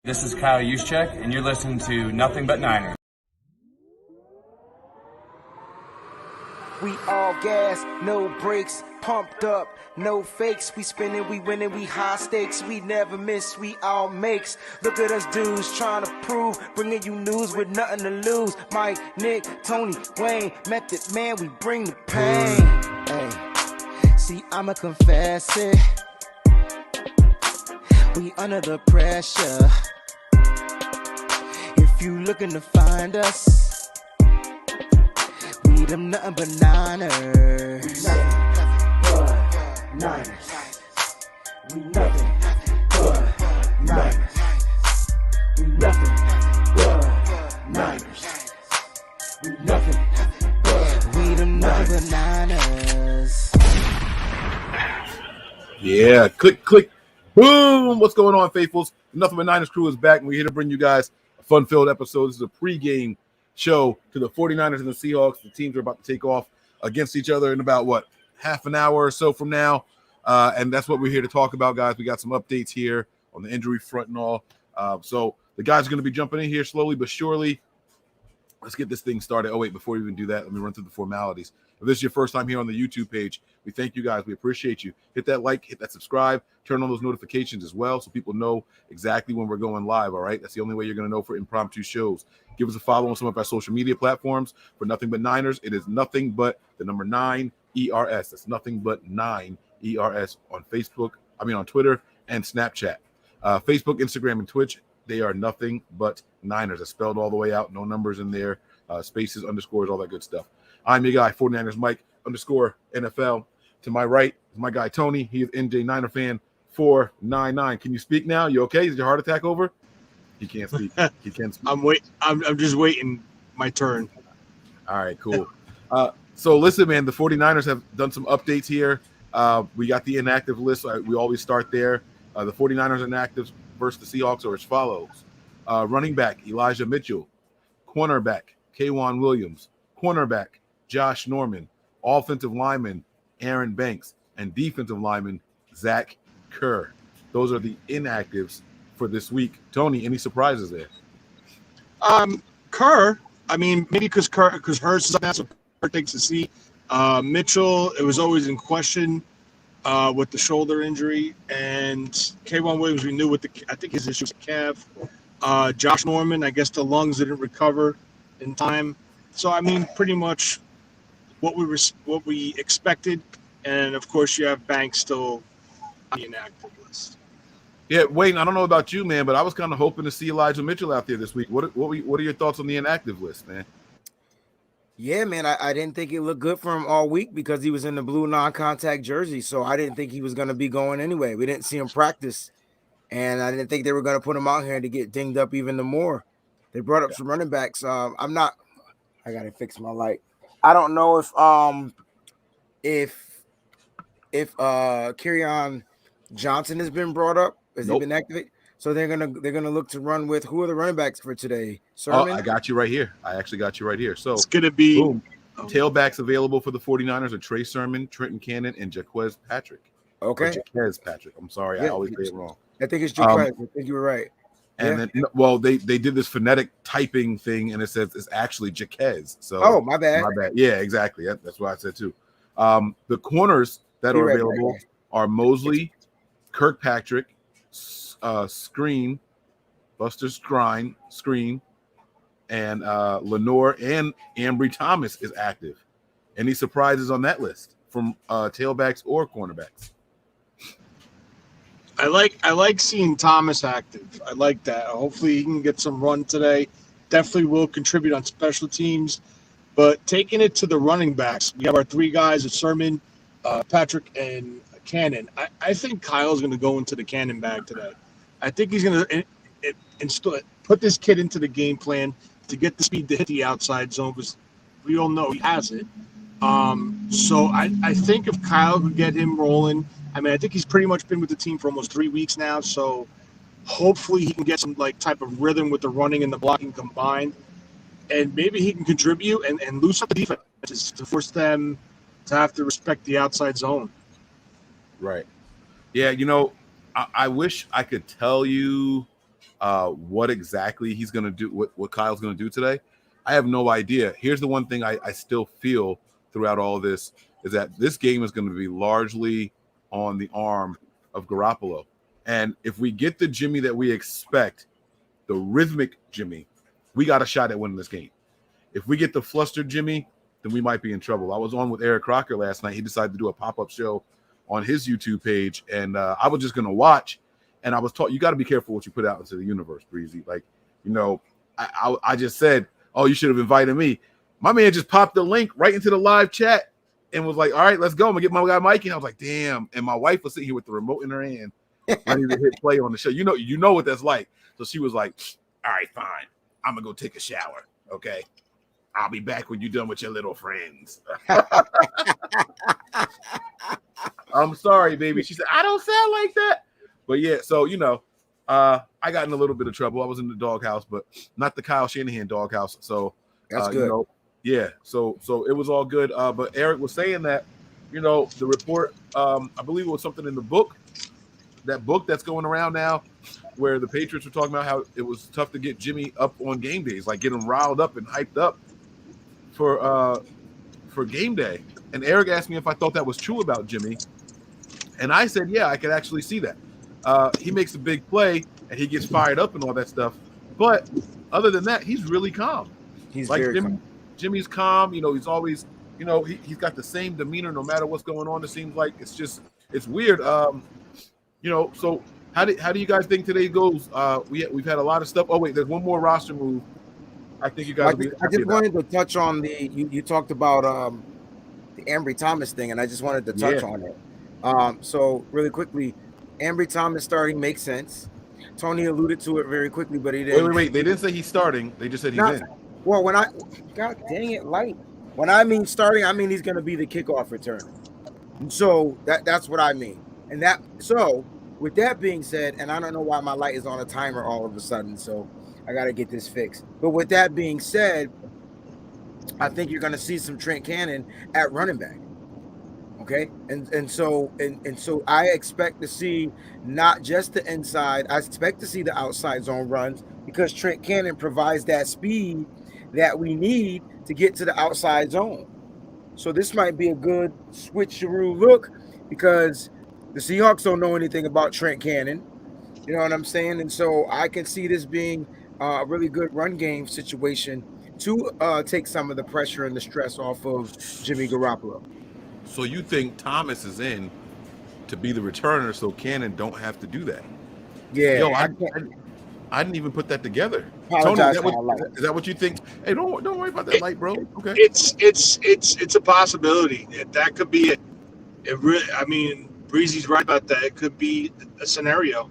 This is Kyle Juszczyk, and you're listening to Nothing But Niners. We all gas, no brakes, pumped up, no fakes. We spinning, we winning, we high stakes. We never miss, we all makes. Look at us dudes trying to prove, bringing you news with nothing to lose. Mike, Nick, Tony, Wayne, Method Man, we bring the pain. Hey, see, I'ma confess it. We under the pressure. If you looking to find us, we them nothing but Niners. We nothing but Niners. We nothing but Niners. We nothing but we them nothing but Niners. Yeah, click, boom. What's going on, faithfuls? The Nothing But Niners crew is back, and we're here to bring you guys a fun-filled episode. This is a pregame show to the 49ers and the Seahawks. The teams are about to take off against each other in about, half an hour or so from now. And that's what we're here to talk about, guys. We got some updates here on the injury front and all. So the guys are going to be jumping in here slowly but surely. Let's get this thing started. Oh, wait, before we even do that, let me run through the formalities. If this is your first time here on the YouTube page, we thank you guys. We appreciate you. Hit that like, hit that subscribe, turn on those notifications as well so people know exactly when we're going live, all right? That's the only way you're going to know for impromptu shows. Give us a follow on some of our social media platforms for Nothing But Niners. It is nothing but the number 9 ERS. That's nothing but 9 ERS on Facebook, on Twitter and Snapchat. Facebook, Instagram, and Twitch, they are nothing but Niners. It's spelled all the way out. No numbers in there, spaces, underscores, all that good stuff. I'm your guy, 49ers Mike _NFL. To my right is my guy, Tony. He is NJ Niner fan 499. Can you speak now? You okay? Is your heart attack over? He can't speak. He can't speak. I'm just waiting my turn. All right, cool. So listen, man, the 49ers have done some updates here. We got the inactive list. We always start there. The 49ers inactives versus the Seahawks are as follows. Running back, Elijah Mitchell. Cornerback, K'Wan Williams. Cornerback, Josh Norman. Offensive lineman, Aaron Banks. And defensive lineman, Zach Kerr. Those are the inactives for this week. Tony, any surprises there? Kerr, maybe because Hurst is up now, so Kerr takes a seat. Mitchell, it was always in question with the shoulder injury, and K'Wan Williams, we knew I think his issue was a calf. Josh Norman, I guess the lungs didn't recover in time. So pretty much what we expected, and of course you have Banks still on the inactive list. Yeah, Wayne, I don't know about you, man, but I was kind of hoping to see Elijah Mitchell out there this week. What are your thoughts on the inactive list, man? Yeah, man, I didn't think it looked good for him all week because he was in the blue non-contact jersey, so I didn't think he was going to be going anyway. We didn't see him practice, and I didn't think they were going to put him out here to get dinged up even more. They brought up some running backs. I got to fix my light. I don't know if Kerryon Johnson has been brought up. Has he been activated? So they're gonna look to run with who are the running backs for today? Sermon? Oh, I got you right here. I actually got you right here. So it's gonna be boom. Tailbacks available for the 49ers are Trey Sermon, Trenton Cannon, and Jaquez Patrick. Okay. Jaquez Patrick. I'm sorry, I always say it wrong. I think it's Jaquez. I think you were right. And then they did this phonetic typing thing, and it says it's actually Jaquez. So my bad. My bad. Yeah, exactly. That's what I said too. The corners that are available are Mosley, Kirkpatrick, Screen, Buster Screen, and Lenore and Ambry Thomas is active. Any surprises on that list from tailbacks or cornerbacks? I like seeing Thomas active. I like that. Hopefully he can get some run today. Definitely will contribute on special teams. But taking it to the running backs, we have our three guys: Sermon, Patrick, and Cannon. I think Kyle's going to go into the Cannon bag today. I think he's going to put this kid into the game plan to get the speed to hit the outside zone, because we all know he has it. So I think if Kyle could get him rolling, I think he's pretty much been with the team for almost 3 weeks now. So hopefully he can get some type of rhythm with the running and the blocking combined, and maybe he can contribute and loosen up the defenses to force them to have to respect the outside zone. Right. Yeah, I wish I could tell you What exactly he's going to do, what Kyle's going to do today, I have no idea. Here's the one thing I still feel throughout all of this is that this game is going to be largely on the arm of Garoppolo. And if we get the Jimmy that we expect, the rhythmic Jimmy, we got a shot at winning this game. If we get the flustered Jimmy, then we might be in trouble. I was on with Eric Crocker last night. He decided to do a pop-up show on his YouTube page, and I was just going to watch. And I was taught, you got to be careful what you put out into the universe, Breezy. Like, I just said, oh, you should have invited me. My man just popped the link right into the live chat and was like, all right, let's go. I'm going to get my guy Mikey. And I was like, damn. And my wife was sitting here with the remote in her hand, ready to hit play on the show. You know what that's like. So she was like, all right, fine. I'm going to go take a shower, okay? I'll be back when you're done with your little friends. I'm sorry, baby. She said, I don't sound like that. But yeah, so, I got in a little bit of trouble. I was in the doghouse, but not the Kyle Shanahan doghouse. So that's good. So it was all good. But Eric was saying that, the report, I believe it was something in the book, that book that's going around now, where the Patriots were talking about how it was tough to get Jimmy up on game days, like get him riled up and hyped up for game day. And Eric asked me if I thought that was true about Jimmy. And I said, yeah, I could actually see that. He makes a big play and he gets fired up and all that stuff. But other than that, he's really calm. He's like very calm. Jimmy's calm. He's always, he's got the same demeanor no matter what's going on. It seems like it's weird. So how do you guys think today goes? We've had a lot of stuff. Oh wait, there's one more roster move. I think you guys. I just wanted to touch on you talked about the Ambry Thomas thing, and I just wanted to touch on it. So really quickly, Ambry Thomas starting makes sense. Tony alluded to it very quickly, but he didn't. Wait. They didn't say he's starting. They just said he's in. Well, God dang it, Light. When I mean starting, I mean he's going to be the kickoff returner. So that's what I mean. So with that being said, and I don't know why my light is on a timer all of a sudden, so I got to get this fixed. But with that being said, I think you're going to see some Trent Cannon at running back. Okay, and so I expect to see not just the inside. I expect to see the outside zone runs because Trent Cannon provides that speed that we need to get to the outside zone. So this might be a good switcheroo look because the Seahawks don't know anything about Trent Cannon. You know what I'm saying? And so I can see this being a really good run game situation to take some of the pressure and the stress off of Jimmy Garoppolo. So you think Thomas is in to be the returner so Cannon don't have to do that? Yeah. Yo, I didn't even put that together. Apologize Tony, is that what you think? Hey, don't worry about that light, bro. Okay. It's a possibility. That could be it. It really, I mean, Breezy's right about that. It could be a scenario.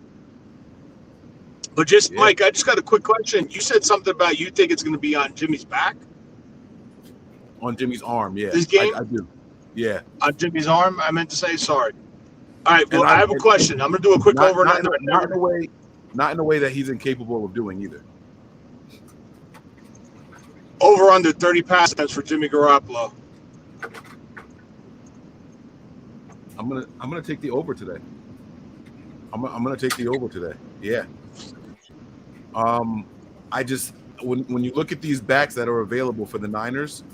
But Mike, I just got a quick question. You said something about you think it's going to be on Jimmy's back? On Jimmy's arm, yeah. This game? I do. Yeah. On Jimmy's arm? I meant to say sorry. All right, well, I have a question. I'm going to do a quick over and under. Not in a way that he's incapable of doing either. Over under 30 pass attempts for Jimmy Garoppolo. I'm gonna take the over today. I'm gonna take the over today. Yeah. I just when you look at these backs that are available for the Niners,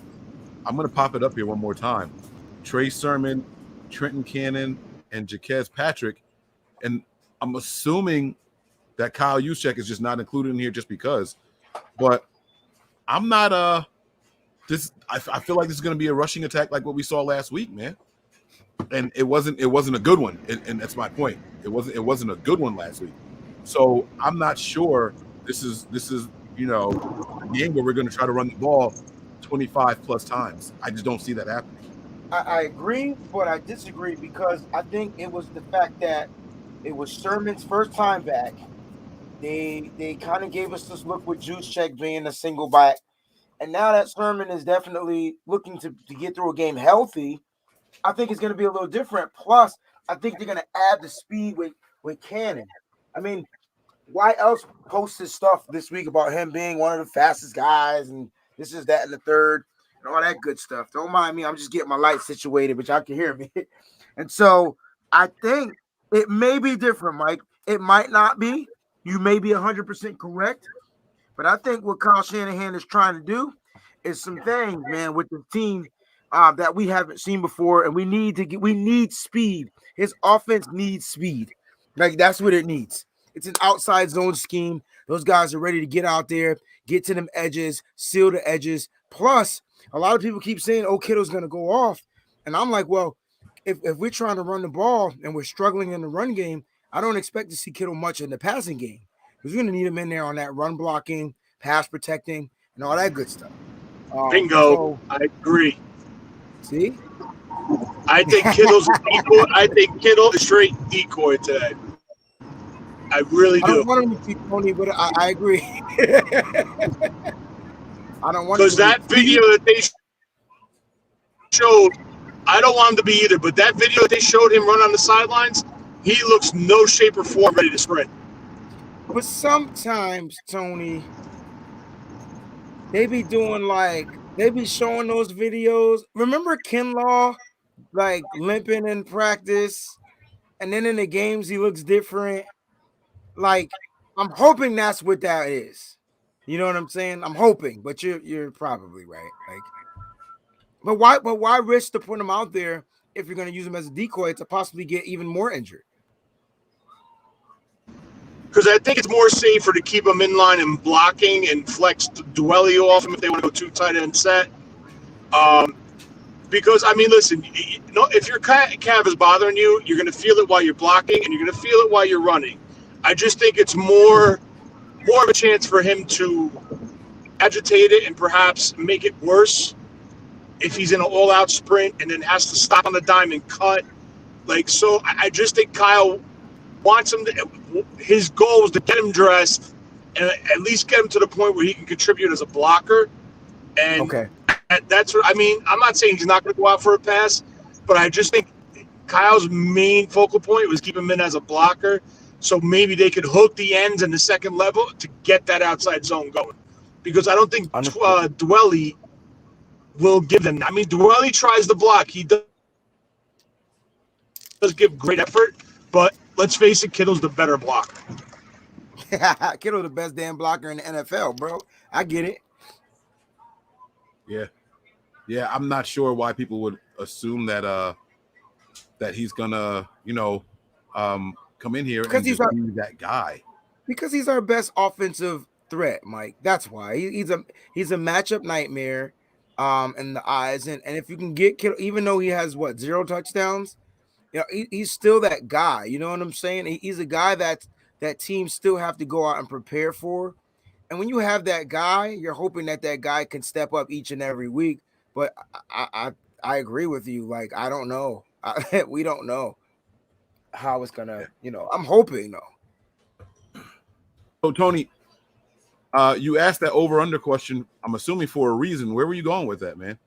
I'm gonna pop it up here one more time. Trey Sermon, Trenton Cannon, and Jaquez Patrick, and I'm assuming that Kyle Juszczyk is just not included in here just because. But I'm not I feel like this is going to be a rushing attack like what we saw last week, man. And it wasn't a good one, and that's my point. It wasn't a good one last week. So I'm not sure this is a game where we're going to try to run the ball 25 plus times. I just don't see that happening. I agree, but I disagree because I think it was the fact that it was Sermon's first time back. They kind of gave us this look with Juszczyk being a single back. And now that Sermon is definitely looking to get through a game healthy, I think it's going to be a little different. Plus, I think they're going to add the speed with Cannon. I mean, why else post his stuff this week about him being one of the fastest guys and this is that and the third and all that good stuff? Don't mind me. I'm just getting my light situated, but y'all can hear me. And so I think it may be different, Mike. It might not be. You may be 100% correct, but I think what Kyle Shanahan is trying to do is some things, man, with the team that we haven't seen before, and we need speed. His offense needs speed. Like that's what it needs. It's an outside zone scheme. Those guys are ready to get out there, get to them edges, seal the edges. Plus, a lot of people keep saying, "Oh, Kittle's going to go off," and I'm like, well, if we're trying to run the ball and we're struggling in the run game, I don't expect to see Kittle much in the passing game because we're going to need him in there on that run blocking, pass protecting, and all that good stuff. Bingo. So, I agree. see, I think Kittle's a decoy. I think Kittle is straight decoy today. I really I do. don't want him to be Tony, but I agree. I don't want Because that video that they showed, I don't want him to be either, but that video that they showed him run on the sidelines, he looks no shape or form ready to sprint. But sometimes, Tony, they be showing those videos. Remember Kinlaw, like limping in practice, and then in the games he looks different. Like, I'm hoping that's what that is. You know what I'm saying? I'm hoping, but you're probably right. Like, but why risk to put him out there if you're going to use him as a decoy to possibly get even more injured? Because I think it's more safer to keep him in line and blocking and flex Dwelly off him if they want to go too tight end set. Because, I mean, listen, if your calf is bothering you, you're going to feel it while you're blocking and you're going to feel it while you're running. I just think it's more of a chance for him to agitate it and perhaps make it worse if he's in an all-out sprint and then has to stop on the dime and cut. Like, so I just think Kyle wants him to, his goal is to get him dressed and at least get him to the point where he can contribute as a blocker. And Okay. That's what I mean. I'm not saying he's not going to go out for a pass, but I just think Kyle's main focal point was keep him in as a blocker. So maybe they could hook the ends in the second level to get that outside zone going. Because I don't think Dwelly will give them that. I mean, Dwelly tries to block. He does give great effort, but let's face it, Kittle's the better blocker. Kittle the best damn blocker in the NFL, bro. I get it. Yeah, I'm not sure why people would assume that that he's gonna, come in here and just be that guy. Because he's our best offensive threat, Mike. That's why he's a matchup nightmare, in the eyes. And if you can get Kittle, even though he has 0 touchdowns, he's still that guy. You know what I'm saying? He's a guy that teams still have to go out and prepare for. And when you have that guy, you're hoping that guy can step up each and every week. But I agree with you. Like, I don't know. We don't know how it's gonna. I'm hoping though. So Tony, you asked that over/under question. I'm assuming for a reason. Where were you going with that, man?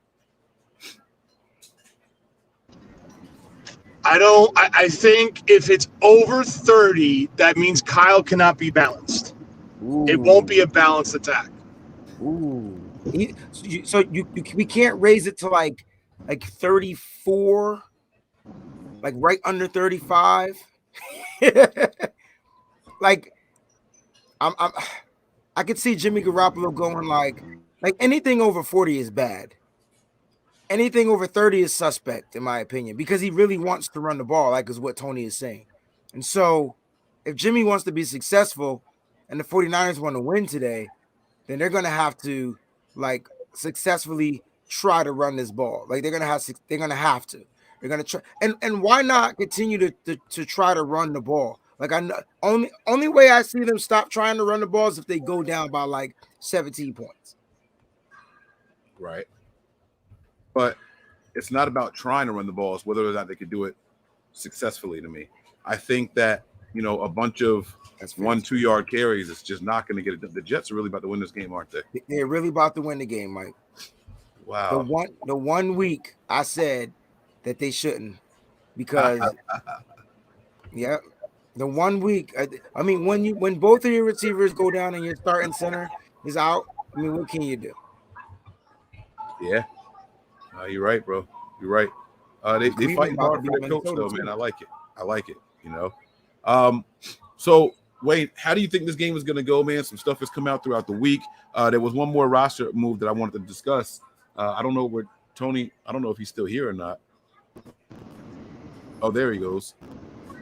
I think if it's over 30, that means Kyle cannot be balanced. Ooh. It won't be a balanced attack. Ooh. We can't raise it to like 34, like right under 35. Like I could see Jimmy Garoppolo going like anything over 40 is bad. Anything over 30 is suspect, in my opinion, because he really wants to run the ball, like is what Tony is saying. And so if Jimmy wants to be successful and the 49ers want to win today, then they're going to have to like successfully try to run this ball. Like they're going to have to. They're going to try. And why not continue to try to run the ball? Like only way I see them stop trying to run the ball is if they go down by like 17 points. Right. But it's not about trying to run the ball, it's whether or not they could do it successfully. To me, I think that a bunch of 1-2 yard carries is just not going to get it. The Jets are really about to win this game, aren't they? They're really about to win the game, Mike. Wow. The one week I said that they shouldn't, because yeah, the 1 week. I mean, when both of your receivers go down and your starting center is out, I mean, what can you do? Yeah. You're right, bro. You're right. They fighting hard for their coach, though, man. I like it. So Wayne, how do you think this game is going to go, man? Some stuff has come out throughout the week. There was one more roster move that I wanted to discuss. I don't know where Tony, I don't know if he's still here or not. Oh, there he goes.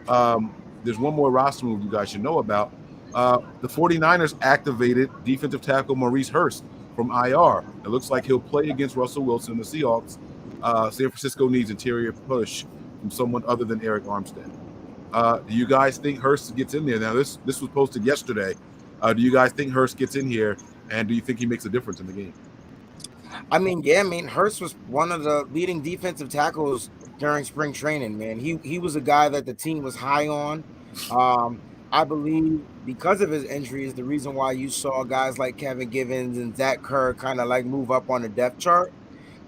There's one more roster move you guys should know about. The 49ers activated defensive tackle Maurice Hurst from IR. It looks like he'll play against Russell Wilson and the Seahawks. San Francisco needs interior push from someone other than Eric Armstead. Do you guys think Hurst gets in there? Now, this was posted yesterday. Do you guys think Hurst gets in here, and do you think he makes a difference in the game? I mean, yeah, Hurst was one of the leading defensive tackles during spring training, man. He was a guy that the team was high on. I believe because of his injuries, the reason why you saw guys like Kevin Givens and Zach Kerr kind of like move up on the depth chart.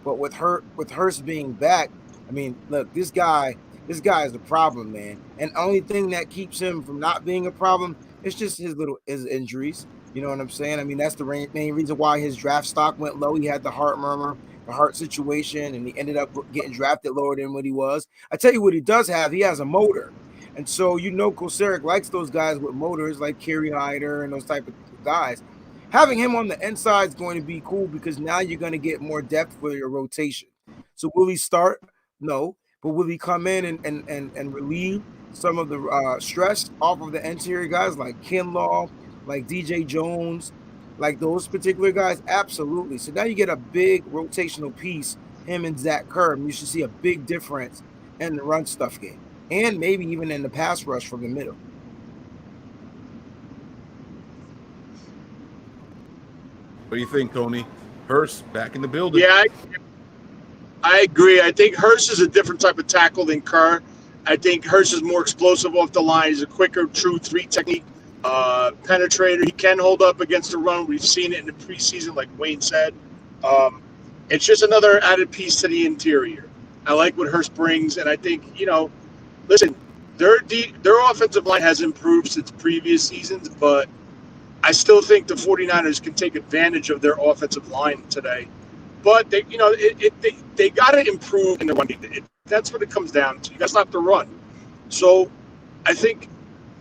But with Hurst being back, I mean, look, this guy is the problem, man. And the only thing that keeps him from not being a problem is just his injuries. You know what I'm saying? I mean, that's the main reason why his draft stock went low. He had the heart murmur, the heart situation, and he ended up getting drafted lower than what he was. I tell you what he does have. He has a motor. And so, Kocurek likes those guys with motors like Kerry Hyder and those type of guys. Having him on the inside is going to be cool because now you're going to get more depth for your rotation. So will he start? No. But will he come in and relieve some of the stress off of the interior guys like Kinlaw, like DJ Jones, like those particular guys? Absolutely. So now you get a big rotational piece, him and Zach Kerr. You should see a big difference in the run stuff game and maybe even in the pass rush from the middle. What do you think, Tony? Hurst back in the building. Yeah, I agree. I think Hurst is a different type of tackle than Kerr. I think Hurst is more explosive off the line. He's a quicker, true three technique penetrator. He can hold up against the run. We've seen it in the preseason, like Wayne said. It's just another added piece to the interior. I like what Hurst brings, and I think, listen, their offensive line has improved since previous seasons, but I still think the 49ers can take advantage of their offensive line today. But they got to improve in the run game. That's what it comes down to. You got to stop the run. So I think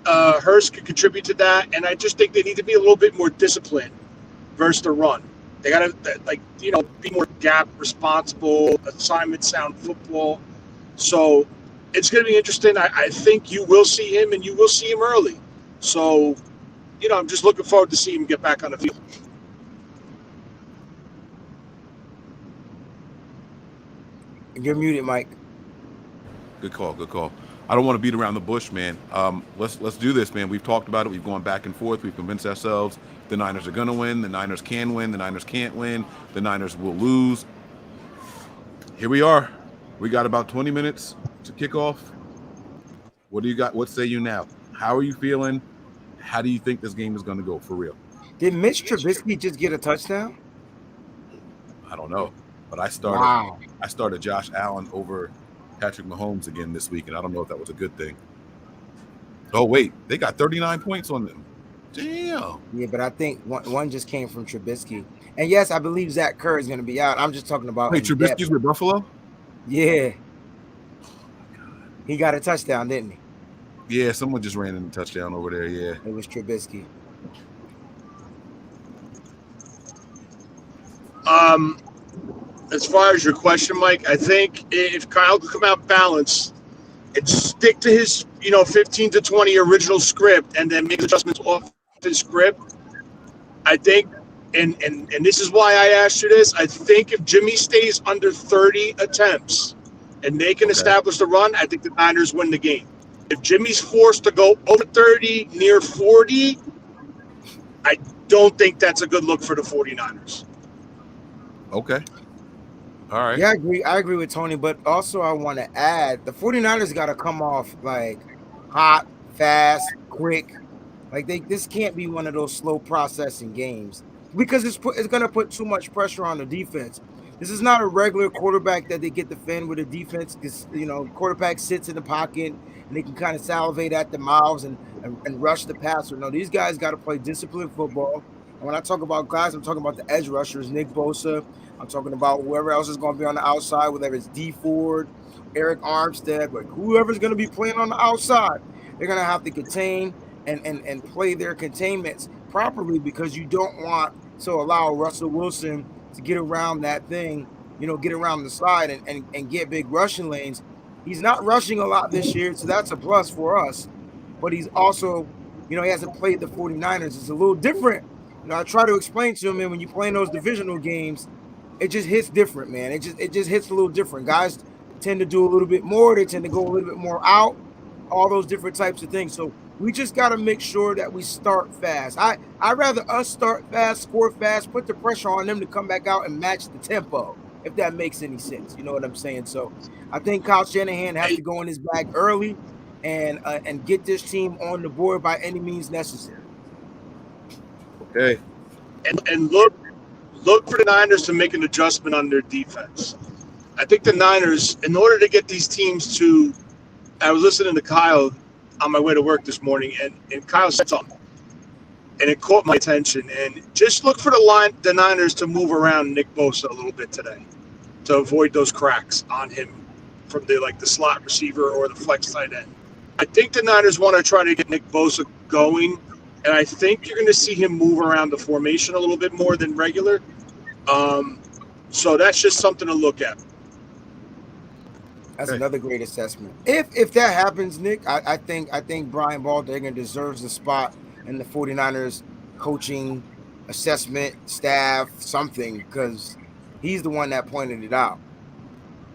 Hurst could contribute to that, and I just think they need to be a little bit more disciplined versus the run. They got to be more gap responsible, assignment sound football. So it's going to be interesting. I think you will see him, and you will see him early. So I'm just looking forward to see him get back on the field. You're muted, Mike. Good call. I don't want to beat around the bush, man. Let's do this, man. We've talked about it. We've gone back and forth. We've convinced ourselves the Niners are going to win. The Niners can win. The Niners can't win. The Niners will lose. Here we are. We got about 20 minutes to kick off. What do you got? What say you now? How are you feeling? How do you think this game is going to go for real? Did Mitch Trubisky just get a touchdown? I don't know, but I started Josh Allen over Patrick Mahomes again this week, and I don't know if that was a good thing. Oh, wait, they got 39 points on them. Damn. Yeah, but I think one just came from Trubisky. And yes, I believe Zach Kerr is going to be out. I'm just talking about. Wait, Trubisky's with Buffalo? Yeah. He got a touchdown, didn't he? Yeah, someone just ran in a touchdown over there, yeah. It was Trubisky. As far as your question, Mike, I think if Kyle could come out balanced and stick to his, 15 to 20 original script and then make adjustments off his script, I think, and this is why I asked you this, I think if Jimmy stays under 30 attempts and they can establish the run, I think the Niners win the game. If Jimmy's forced to go over 30, near 40, I don't think that's a good look for the 49ers. Okay. All right. Yeah, I agree with Tony, but also I want to add the 49ers got to come off like hot, fast, quick. Like this can't be one of those slow processing games because it's going to put too much pressure on the defense. This is not a regular quarterback that they get to fend with a defense because, quarterback sits in the pocket and they can kind of salivate at the mouths and rush the passer. No, these guys got to play disciplined football. And when I talk about guys, I'm talking about the edge rushers, Nick Bosa. I'm talking about whoever else is going to be on the outside, whether it's D Ford, Eric Armstead, but whoever's going to be playing on the outside, they're going to have to contain and play their containments properly, because you don't want to allow Russell Wilson to get around that thing, get around the slide and get big rushing lanes. He's not rushing a lot this year, so that's a plus for us. But he's also, he hasn't played the 49ers. It's a little different. I try to explain to him, man, when you play in those divisional games, it just hits different, man. It just hits a little different. Guys tend to do a little bit more. They tend to go a little bit more out, all those different types of things. So we just got to make sure that we start fast. I'd rather us start fast, score fast, put the pressure on them to come back out and match the tempo, if that makes any sense. You know what I'm saying? So I think Kyle Shanahan has to go in his bag early and get this team on the board by any means necessary. Okay. And look for the Niners to make an adjustment on their defense. I think the Niners, in order to get these teams to – I was listening to Kyle on my way to work this morning, and Kyle said something, and it caught my attention. And just look for the Niners to move around Nick Bosa a little bit today to avoid those cracks on him from the slot receiver or the flex tight end. I think the Niners want to try to get Nick Bosa going, and I think you're going to see him move around the formation a little bit more than regular. So that's just something to look at. That's another great assessment. If that happens, Nick, I think Brian Baldinger deserves a spot in the 49ers coaching assessment staff, something, because he's the one that pointed it out.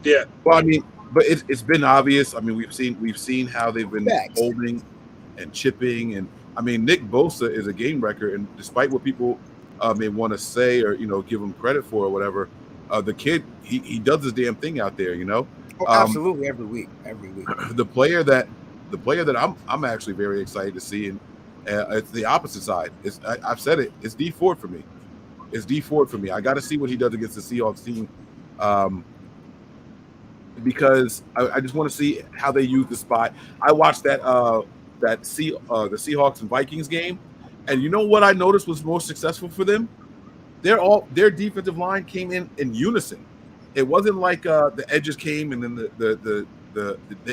Yeah. Well, I mean, but it's been obvious. I mean, we've seen how they've been holding and chipping, and I mean, Nick Bosa is a game wrecker, and despite what people may want to say or give him credit for or whatever, the kid he does his damn thing out there. Oh, absolutely, every week. The player that I'm actually very excited to see, and it's the opposite side. I've said it. It's D Ford for me. I got to see what he does against the Seahawks team, because I just want to see how they use the spot. I watched the Seahawks and Vikings game, and you know what I noticed was most successful for them? Their defensive line came in unison. It wasn't like the edges came and then the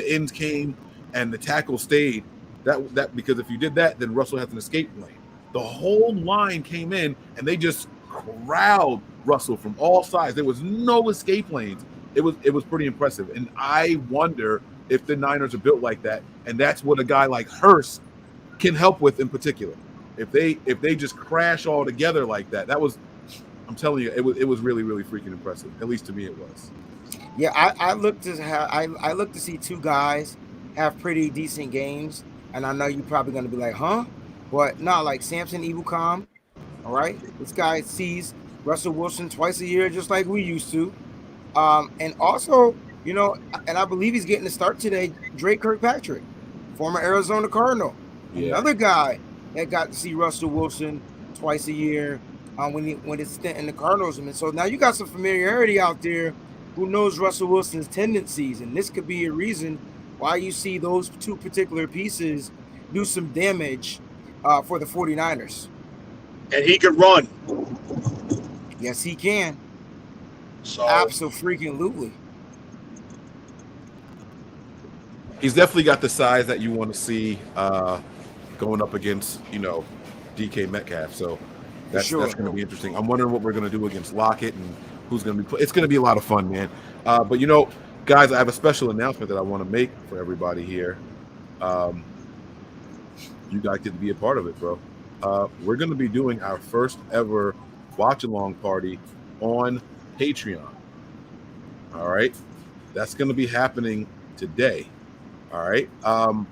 ends came and the tackle stayed. That because if you did that, then Russell has an escape lane. The whole line came in and they just crowd Russell from all sides. There was no escape lanes. It was pretty impressive. And I wonder if the Niners are built like that, and that's what a guy like Hurst can help with in particular. If they just crash all together like that, I'm telling you, it was really, really freaking impressive. At least to me, it was. Yeah, I look to see two guys have pretty decent games, and I know you're probably going to be like, huh? But no, like Samson Ebukam, all right? This guy sees Russell Wilson twice a year, just like we used to. And also, and I believe he's getting a start today, Drake Kirkpatrick, former Arizona Cardinal. Yeah. Another guy that got to see Russell Wilson twice a year. When it's stint in the Cardinals. And so now you got some familiarity out there who knows Russell Wilson's tendencies, and this could be a reason why you see those two particular pieces do some damage for the 49ers. And he could run. Yes, he can. So absolutely. He's definitely got the size that you want to see going up against, DK Metcalf. So that's going to be interesting. I'm wondering what we're going to do against Lockett and who's going to be. It's going to be a lot of fun, man. But guys, I have a special announcement that I want to make for everybody here. You guys get to be a part of it, bro. We're going to be doing our first ever watch-along party on Patreon. All right, that's going to be happening today. All right, I'm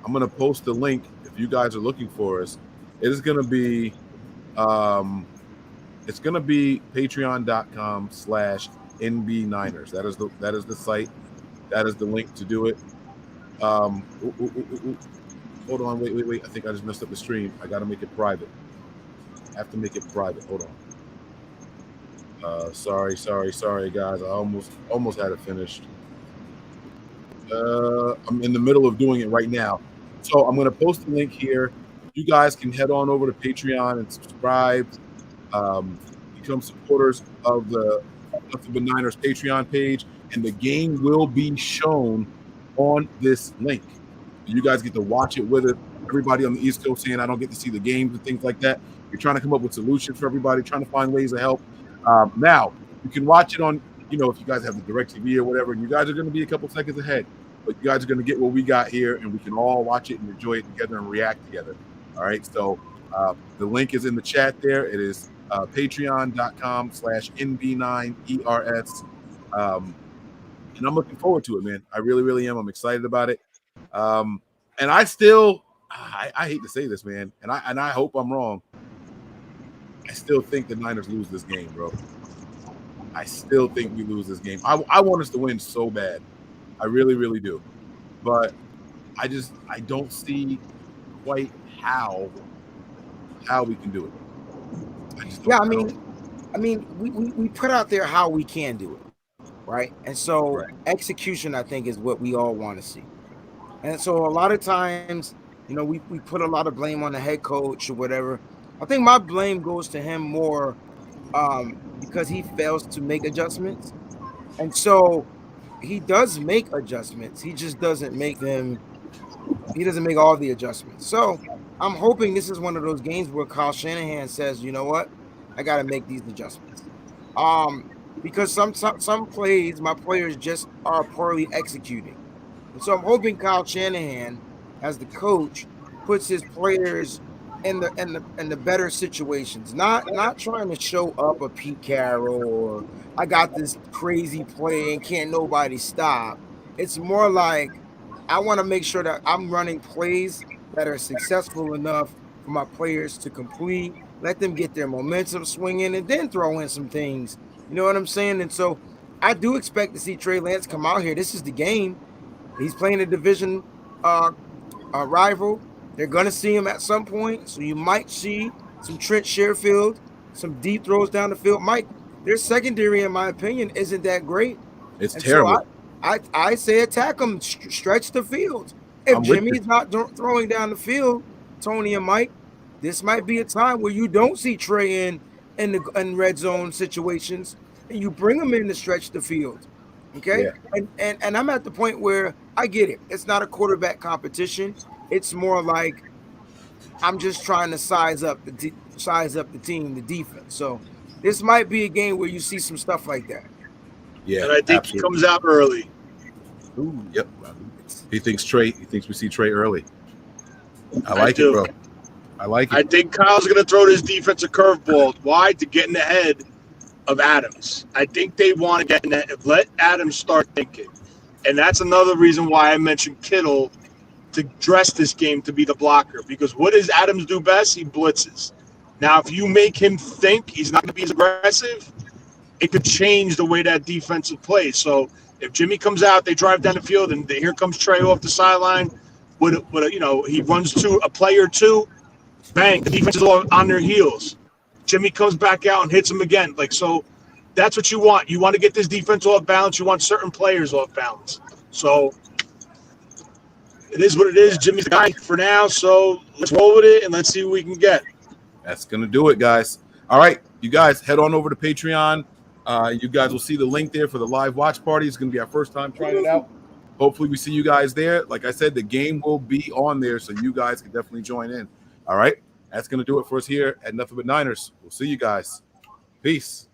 going to post the link if you guys are looking for us. It is going to be. It's going to be patreon.com/NB9ers. That is the site. That is the link to do it. Hold on. Wait. I think I just messed up the stream. I got to make it private. I have to make it private. Hold on. Sorry, guys. I almost had it finished. I'm in the middle of doing it right now. So I'm going to post the link here. You guys can head on over to Patreon and subscribe, become supporters of the Niners Patreon page, and the game will be shown on this link. You guys get to watch it with us everybody on the East Coast saying I don't get to see the games and things like that. You're trying to come up with solutions for everybody, trying to find ways to help. Now, you can watch it on, if you guys have the DirecTV or whatever, and you guys are going to be a couple seconds ahead, but you guys are going to get what we got here, and we can all watch it and enjoy it together and react together. All right, so the link is in the chat there. It is patreon.com/NB9ERS. And I'm looking forward to it, man. I really, really am. I'm excited about it. And I still, I hate to say this, man, and I hope I'm wrong. I still think the Niners lose this game, bro. I still think we lose this game. I want us to win so bad. I really, really do. But I don't see quite how we can do it. I mean, we put out there how we can do it, right? And so execution, I think, is what we all want to see. And so a lot of times, we put a lot of blame on the head coach or whatever. I think my blame goes to him more because he fails to make adjustments. And so he does make adjustments. He just doesn't make them. He doesn't make all the adjustments. So I'm hoping this is one of those games where Kyle Shanahan says, you know what, I got to make these adjustments. Because some plays, my players just are poorly executing. And so I'm hoping Kyle Shanahan, as the coach, puts his players in the better situations. Not trying to show up a Pete Carroll or I got this crazy play and can't nobody stop. It's more like I want to make sure that I'm running plays that are successful enough for my players to complete, let them get their momentum swinging, and then throw in some things. You know what I'm saying? And so I do expect to see Trey Lance come out here. This is the game. He's playing a division rival. They're going to see him at some point. So you might see some Trent Sherfield, some deep throws down the field. Mike, their secondary, in my opinion, isn't that great. It's terrible. So I say attack them, stretch the field. If Jimmy's not throwing down the field, Tony and Mike, this might be a time where you don't see Trey in red zone situations, and you bring him in to stretch the field. Okay, yeah. And I'm at the point where I get it. It's not a quarterback competition. It's more like I'm just trying to size up the team, the defense. So this might be a game where you see some stuff like that. Yeah, and I think he comes out early. Ooh, yep. He thinks we see Trey early. I like it, bro. I like it. I think Kyle's going to throw this defense a curveball. Why? To get in the head of Adams. I think they want to get in that. Let Adams start thinking. And that's another reason why I mentioned Kittle to dress this game to be the blocker. Because what does Adams do best? He blitzes. Now, if you make him think he's not going to be as aggressive, it could change the way that defensive plays. So if Jimmy comes out, they drive down the field, and here comes Trey off the sideline. He runs to a play or two, bang, the defense is all on their heels. Jimmy comes back out and hits him again. So that's what you want. You want to get this defense off balance. You want certain players off balance. So it is what it is. Jimmy's the guy for now. So let's roll with it and let's see what we can get. That's going to do it, guys. All right, you guys head on over to Patreon. You guys will see the link there for the live watch party. It's going to be our first time trying it out. Hopefully we see you guys there. Like I said, the game will be on there, so you guys can definitely join in. All right, that's going to do it for us here at Nothing But Niners. We'll see you guys. Peace.